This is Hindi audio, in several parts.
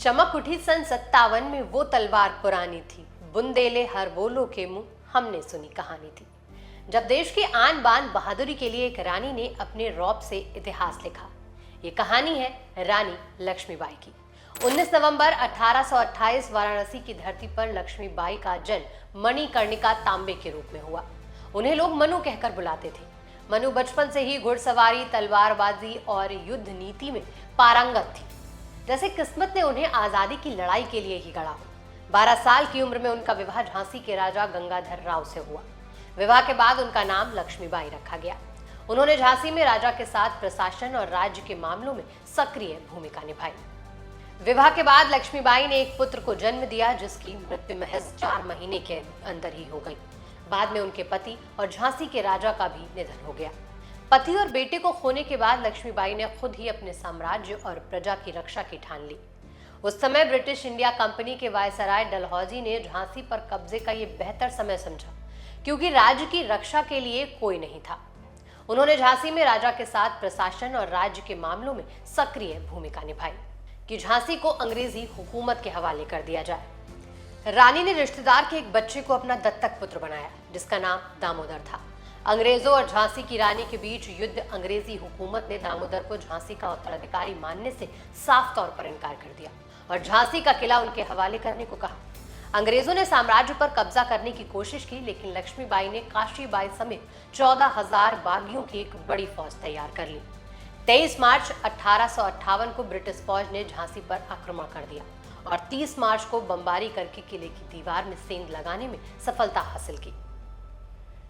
चमक उठी सन 57 में वो तलवार पुरानी थी, बुंदेले हर बोलो के मुंह हमने सुनी कहानी थी। जब देश की आन बान बहादुरी के लिए एक रानी ने अपने रौब से इतिहास लिखा। ये कहानी है रानी लक्ष्मीबाई की। 19 नवंबर 1828 वाराणसी की धरती पर लक्ष्मीबाई का जन्म मणिकर्णिका तांबे के रूप में हुआ। उन्हें लोग मनु कहकर बुलाते थे। मनु बचपन से ही घुड़सवारी, तलवारबाजी और युद्ध नीति में पारंगत थी। जैसे किस्मत ने उन्हें आजादी की लड़ाई के लिए ही गढ़ा हो। 12 साल की उम्र में उनका विवाह झांसी के राजा गंगाधर राव से हुआ। विवाह के बाद उनका नाम लक्ष्मीबाई रखा गया। उन्होंने झांसी में राजा के साथ प्रशासन और राज्य के मामलों में सक्रिय भूमिका निभाई। विवाह के बाद लक्ष्मीबाई ने एक पुत्र को जन्म दिया, जिसकी मृत्यु महज 4 महीने के अंदर ही हो गई। बाद में उनके पति और झांसी के राजा का भी निधन हो गया। पति और बेटे को खोने के बाद लक्ष्मीबाई ने खुद ही अपने साम्राज्य और प्रजा की रक्षा की ठान ली। उस समय ब्रिटिश इंडिया कंपनी के वायसराय डलहौजी ने झांसी पर कब्जे का ये बेहतर समय समझा, क्योंकि राज्य की रक्षा के लिए कोई नहीं था। उन्होंने झांसी में राजा के साथ प्रशासन और राज्य के मामलों में सक्रिय भूमिका निभाई कि झांसी को अंग्रेजी हुकूमत के हवाले कर दिया जाए। रानी ने रिश्तेदार के एक बच्चे को अपना दत्तक पुत्र बनाया, जिसका नाम दामोदर था। अंग्रेजों और झांसी की रानी के बीच युद्ध अंग्रेजी हुकूमत ने दामोदर को झांसी का उत्तराधिकारी मानने से साफ तौर पर इनकार कर दिया और झांसी का किला उनके हवाले करने को कहा। अंग्रेजों ने साम्राज्य पर कब्जा करने की कोशिश की, लेकिन लक्ष्मीबाई ने काशीबाई समेत 14,000 बागियों की एक बड़ी फौज तैयार कर ली। 23 मार्च 1858 को ब्रिटिश फौज ने झांसी पर आक्रमण कर दिया और 30 मार्च को बमबारी करके किले की दीवार में सेंध लगाने में सफलता हासिल की।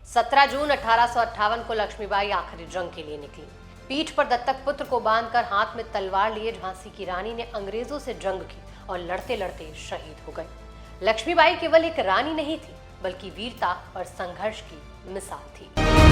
17 जून 1858 को लक्ष्मीबाई आखिरी जंग के लिए निकली। पीठ पर दत्तक पुत्र को बांधकर हाथ में तलवार लिए झांसी की रानी ने अंग्रेजों से जंग की और लड़ते लड़ते शहीद हो गई। लक्ष्मीबाई केवल एक रानी नहीं थी, बल्कि वीरता और संघर्ष की मिसाल थी।